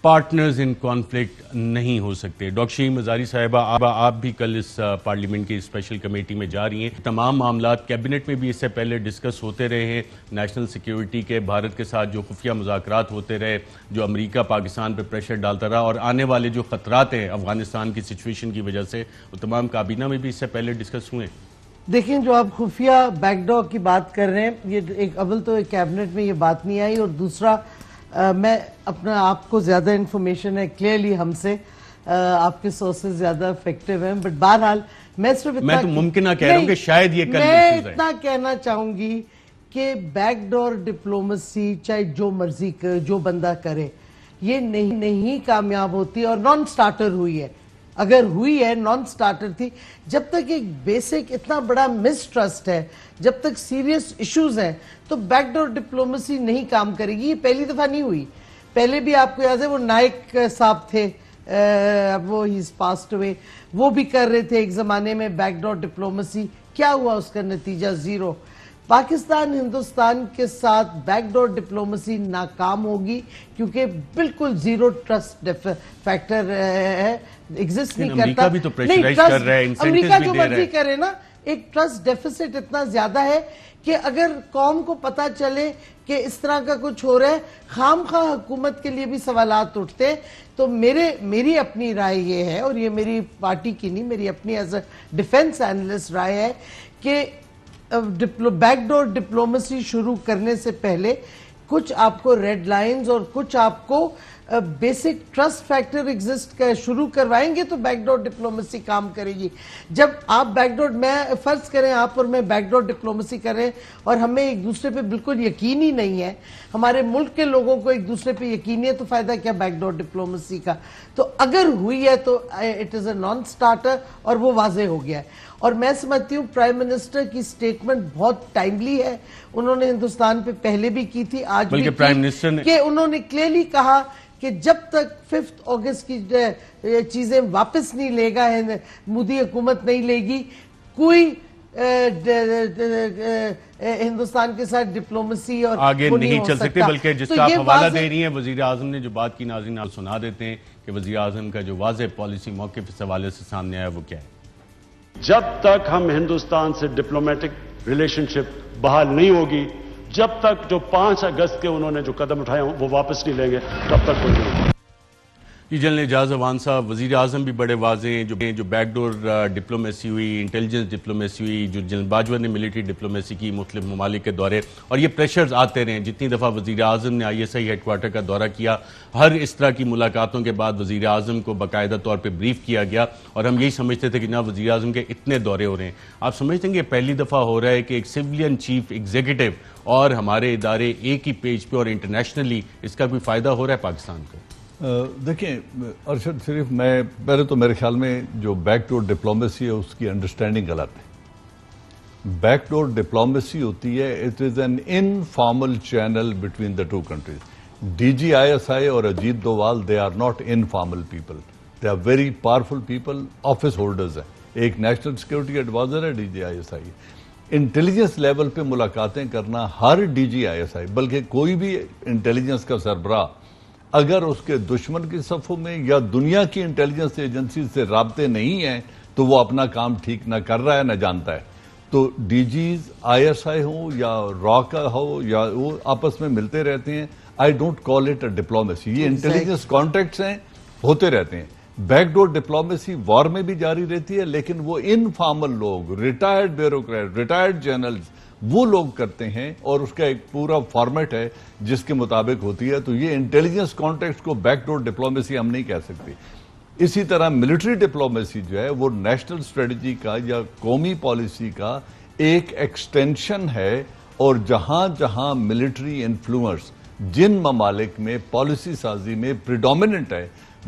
Partners in conflict نہیں ہو سکتے. Doctor Shireen Mazari صاحبہ آپ بھی کل اس پارلیمنٹ کی اسپیشل کمیٹی میں جا رہی ہیں. تمام معاملات کیبنٹ میں بھی اس سے پہلے ڈسکس ہوتے رہے ہیں. نیشنل سیکیورٹی کے بھارت کے ساتھ جو خفیہ مذاکرات ہوتے رہے, جو امریکہ پاکستان پہ پریشر ڈالتا رہا, اور آنے والے جو خطرات ہیں افغانستان کی سچویشن کی وجہ سے, وہ تمام کابینہ میں بھی اس سے پہلے ڈسکس ہوئے. دیکھیں, جو آپ خفیہ بیک ڈور کی بات کر رہے ہیں, یہ ایک اول تو کیبنٹ میں یہ بات نہیں آئی, اور دوسرا میں اپنا آپ کو زیادہ انفارمیشن ہے کلیئرلی ہم سے, آپ کے سورسز زیادہ افیکٹو ہیں, بٹ بہرحال میں صرف میں تو ممکنہ کہہ رہا ہوں کہ شاید یہ کل میں اتنا کہنا چاہوں گی کہ بیک ڈور ڈپلومیسی چاہے جو مرضی جو بندہ کرے, یہ نہیں کامیاب ہوتی, اور نان سٹارٹر ہوئی ہے. اگر ہوئی ہے نان سٹارٹر تھی. جب تک ایک بیسک اتنا بڑا مس ٹرسٹ ہے, جب تک سیریس ایشوز ہیں, تو بیک ڈور ڈپلومیسی نہیں کام کرے گی. یہ پہلی دفعہ نہیں ہوئی, پہلے بھی آپ کو یاد ہے وہ نائک صاحب تھے, وہ ہیز پاسڈ اوے, وہ بھی کر رہے تھے ایک زمانے میں بیک ڈور ڈپلومیسی. کیا ہوا اس کا نتیجہ؟ زیرو. پاکستان ہندوستان کے ساتھ بیک ڈور ڈپلومیسی ناکام ہوگی, کیونکہ بالکل زیرو ٹرسٹ فیکٹر ہے, ایگزسٹ نہیں کرتا. امریکہ بھی تو پریشرائز کر رہا ہے, انسینٹیوز بھی دے رہا ہے. امریکہ جو مرضی کرے نا, ایک ٹرسٹ ڈیفیسٹ اتنا زیادہ ہے کہ اگر قوم کو پتا چلے کہ اس طرح کا کچھ ہو رہا ہے, خام خواہ حکومت کے لیے بھی سوالات اٹھتے. تو میری اپنی رائے یہ ہے, اور یہ میری پارٹی کی نہیں, میری اپنی ایز اے ڈیفنس اینالسٹ رائے ہے, کہ بیک ڈور ڈپلومیسی شروع کرنے سے پہلے کچھ آپ کو ریڈ لائنز اور کچھ آپ کو بیسک ٹرسٹ فیکٹر ایگزسٹ شروع کروائیں گے تو بیک ڈور ڈپلومیسی کام کرے گی. جب آپ بیک ڈور, میں فرض کریں آپ اور میں بیک ڈور ڈپلومیسی کریں اور ہمیں ایک دوسرے پہ بالکل یقین ہی نہیں ہے, ہمارے ملک کے لوگوں کو ایک دوسرے پہ یقین ہے, تو فائدہ کیا بیک ڈور ڈپلومیسی کا؟ تو اگر ہوئی ہے تو it is a naan starter, اور وہ واضح ہو گیا ہے. اور میں سمجھتی ہوں پرائم منسٹر کی سٹیٹمنٹ بہت ٹائملی ہے. انہوں نے ہندوستان پہ پہلے بھی کی تھی, آج بھی کی, کہ انہوں نے کلیئرلی کہا کہ جب تک 5 اگست کی چیزیں واپس نہیں لے گا, مودی حکومت نہیں لے گی, کوئی ہندوستان کے ساتھ ڈپلومیسی اور آگے نہیں چل سکتے. بلکہ جس کا آپ حوالہ دے رہی ہیں, وزیر اعظم نے جو بات کی, ناظرین آپ سنا دیتے ہیں کہ وزیر اعظم کا جو واضح پالیسی موقف اس حوالے سے سامنے آیا وہ کیا ہے. جب تک ہم ہندوستان سے ڈپلومیٹک ریلیشن شپ بحال نہیں ہوگی, جب تک جو 5 اگست کے انہوں نے جو قدم اٹھائے ہوں وہ واپس نہیں لیں گے, تب تک کوئی نہیں. یہ جنرل اعجاز اعوان صاحب, وزیر اعظم بھی بڑے واضح ہیں, جو بیک ڈور ڈپلومیسی ہوئی, انٹیلیجنس ڈپلومیسی ہوئی, جو جنرل باجوہ نے ملٹری ڈپلومیسی کی مختلف ممالک کے دورے, اور یہ پریشرز آتے رہے. جتنی دفعہ وزیر اعظم نے ISI ہیڈ کوارٹر کا دورہ کیا, ہر اس طرح کی ملاقاتوں کے بعد وزیر اعظم کو باقاعدہ طور پہ بریف کیا گیا, اور ہم یہی سمجھتے تھے کہ نہ وزیر اعظم کے اتنے دورے ہو رہے ہیں. آپ سمجھتے ہیں کہ یہ پہلی دفعہ ہو رہا ہے کہ ایک سویلین چیف ایگزیکٹو اور ہمارے ادارے ایک ہی پیج پہ, اور انٹرنیشنلی اس کا کوئی فائدہ ہو رہا ہے پاکستان کو؟ دیکھیں ارشد شریف, میں پہلے تو میرے خیال میں جو بیک ڈور ڈپلومیسی ہے اس کی انڈرسٹینڈنگ غلط ہے. بیک ڈور ڈپلومیسی ہوتی ہے, it is an informal channel between the two countries. DGISI اور Ajit Doval, they are not informal people, they are very powerful people, office holders ہیں. ایک نیشنل سیکیورٹی ایڈوائزر ہے DGISI. انٹیلیجنس لیول پہ ملاقاتیں کرنا ہر DGISI, بلکہ کوئی بھی انٹیلیجنس کا سربراہ اگر اس کے دشمن کی صفوں میں یا دنیا کی انٹیلیجنس ایجنسی سے رابطے نہیں ہیں تو وہ اپنا کام ٹھیک نہ کر رہا ہے, نہ جانتا ہے. تو DGISI ہو یا ROCA ہو, یا وہ آپس میں ملتے رہتے ہیں. I don't call it a diplomacy. یہ انٹیلیجنس کانٹیکٹس ہیں, ہوتے رہتے ہیں. بیک ڈور ڈپلومیسی وار میں بھی جاری رہتی ہے, لیکن وہ انفارمل لوگ, ریٹائرڈ بیوروکریٹ, ریٹائرڈ جنرلز, وہ لوگ کرتے ہیں, اور اس کا ایک پورا فارمیٹ ہے جس کے مطابق ہوتی ہے. تو یہ انٹیلیجنس کانٹیکٹ کو بیک ڈور ڈپلومیسی ہم نہیں کہہ سکتے. اسی طرح ملٹری ڈپلومیسی جو ہے وہ نیشنل اسٹریٹجی کا یا قومی پالیسی کا ایک ایکسٹینشن ہے, اور جہاں جہاں ملٹری انفلوئنس جن ممالک میں پالیسی سازی میں پریڈومیننٹ ہے,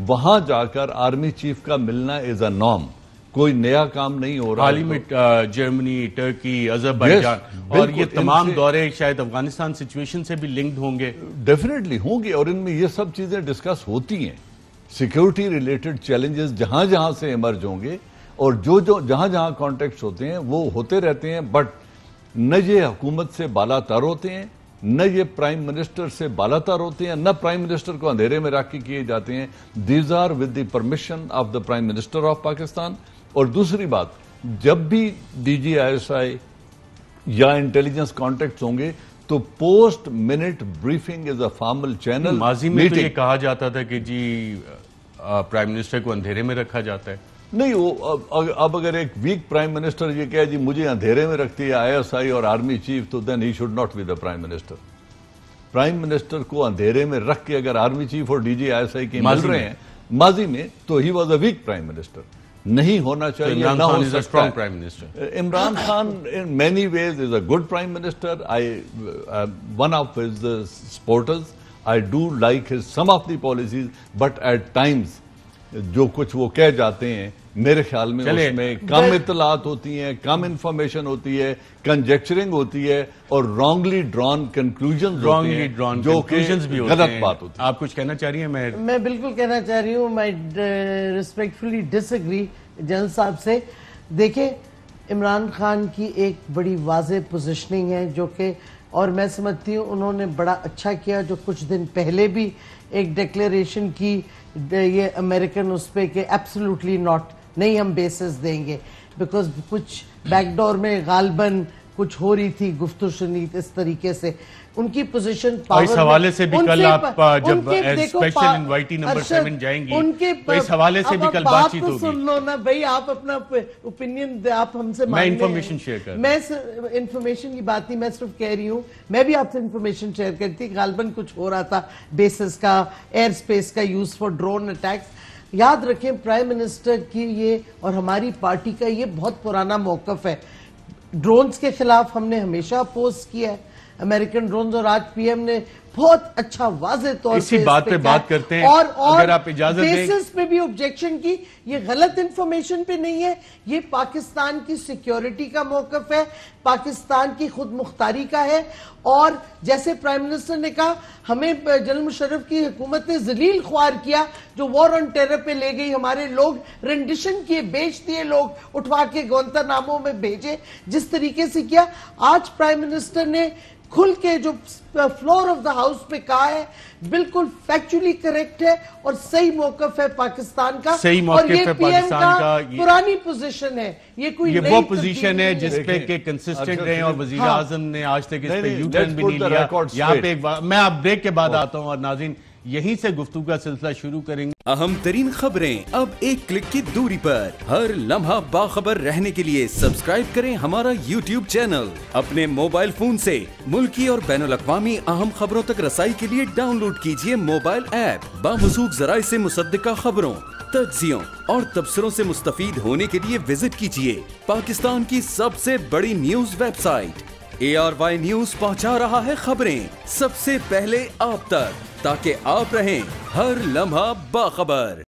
وہاں جا کر آرمی چیف کا ملنا از اے نارم. کوئی نیا کام نہیں ہو رہا. حال ہی میں جرمنی, ٹرکی, اذربائیجان, اور یہ تمام دورے شاید افغانستان سچویشن سے بھی لنکڈ ہوں گے. ڈیفینیٹلی ہوں گے, اور ان میں یہ سب چیزیں ڈسکس ہوتی ہیں. سیکیورٹی ریلیٹڈ چیلنجز جہاں جہاں سے ایمرج ہوں گے, اور جو جہاں جہاں کانٹیکٹس ہوتے ہیں وہ ہوتے رہتے ہیں. بٹ نہ یہ حکومت سے بالا تر ہوتے ہیں, نہ یہ پرائم منسٹر سے بالاتر ہوتے ہیں، نہ پرائم منسٹر کو اندھیرے میں رکھ کے کیے جاتے ہیں. These are with the permission of the prime minister of Pakistan. اور دوسری بات، جب بھی DGISI یا انٹیلیجنس کانٹیکٹس ہوں گے تو post minute briefing is a formal channel. ماضی میں تو یہ کہا جاتا تھا کہ جی پرائم منسٹر کو اندھیرے میں رکھا جاتا ہے. نہیں، وہ اب اگر ایک ویک پرائم منسٹر یہ کہے جی مجھے اندھیرے میں رکھتی ہے ISI اور آرمی چیف، تو then he should not be the prime minister. Prime minister کو اندھیرے میں رکھ کے اگر آرمی چیف اور DGISI کے مل رہے ہیں ماضی میں، تو he was a weak prime minister. نہیں ہونا چاہیے. Imran Khan is a strong prime minister. Imran Khan in many ways is a good prime minister. One of his supporters. I do like some of the policies, but at times جو کچھ وہ کہہ جاتے ہیں میرے خیال میں اس میں کم اطلاعات ہوتی ہیں، کم انفارمیشن ہوتی ہے، کنجیکچرنگ ہوتی ہے اور رانگلی ڈران کنکلوژنز ہوتے ہیں جو کہ غلط بات ہوتی ہے. آپ کچھ کہنا چاہ رہی ہیں؟ میں بالکل کہنا چاہ رہی ہوں. میں ریسپیکٹفلی ڈس ایگری جنرل صاحب سے. دیکھیں، عمران خان کی ایک بڑی واضح پوزیشننگ ہے جو کہ، اور میں سمجھتی ہوں انہوں نے بڑا اچھا کیا جو کچھ دن پہلے بھی ایک ڈیکلیریشن کی یہ امریکن اس پہ کہ ایبسولوٹلی ناٹ، نہیں ہم بیسز دیں گے، بیکاز کچھ بیک ڈور میں غالباً کچھ ہو رہی تھی گفتگو شنید اس طریقے سے. ان کی پوزیشن پاور، اس حوالے سے بھی کل آپ جب اسپیشل انوائٹی نمبر 7 جائیں گی تو اس حوالے سے بھی کل بات چیت ہوگی. سن لو نا بھائی، آپ اپنا اوپینین آپ ہم سے میں انفارمیشن شیئر کر رہا ہوں. میں انفارمیشن کی بات نہیں، میں صرف کہہ رہی ہوں میں بھی آپ سے انفارمیشن شیئر کرتی. غالباً کچھ ہو رہا تھا بیسز کا، ایئر سپیس کا یوز فار ڈرون اٹیکس. یاد رکھیں پرائم منسٹر کی یہ اور ہماری پارٹی کا یہ بہت پرانا موقف ہے. ڈرونز کے خلاف ہم نے ہمیشہ اپوز کیا ہے، امریکن ڈرونز، اور آج پی ایم نے بہت اچھا واضح طور سے اسی بات پہ بات کرتے ہیں. اور اگر آپ اجازت دیں، بیسس پہ بھی آبجیکشن کی. یہ غلط انفارمیشن پہ نہیں ہے، یہ پاکستان کی سیکیورٹی کا موقف ہے، پاکستان کی خود مختاری کا ہے. اور جیسے پرائم منسٹر نے کہا، ہمیں جنرل مشرف کی حکومت نے ذلیل خوار کیا جو وار آن ٹیرر پہ لے گئی، ہمارے لوگ رینڈیشن کیے، بیچ دیے، لوگ اٹھوا کے گوانتانامو میں بھیجے، جس طریقے سے کیا. آج پرائم منسٹر نے کھل کے جو فلور آف دا ہاؤس پہ کہا ہے بالکل فیکچولی کریکٹ ہے اور صحیح موقف ہے پاکستان کا. صحیح موقف ہے پاکستان کا. پرانی پوزیشن ہے، یہ وہ پوزیشن ہے جس پہ کہ کنسسٹنٹ رہے اور وزیر اعظم نے آج تک اس پہ یو ٹرن بھی نہیں لیا. یہاں پہ میں آپ بریک کے بعد آتا ہوں اور ناظرین یہیں سے گفتگو کا سلسلہ شروع کریں گے. اہم ترین خبریں اب ایک کلک کی دوری پر. ہر لمحہ باخبر رہنے کے لیے سبسکرائب کریں ہمارا YouTube چینل. اپنے موبائل فون سے ملکی اور بین الاقوامی اہم خبروں تک رسائی کے لیے ڈاؤن لوڈ کیجیے موبائل ایپ. باموثوق ذرائع سے مصدقہ خبروں، تجزیوں اور تبصروں سے مستفید ہونے کے لیے وزٹ کیجیے پاکستان کی سب سے بڑی news website. ARY news پہنچا رہا ہے خبریں سب سے پہلے آپ تک، تاکہ آپ رہیں ہر لمحہ باخبر.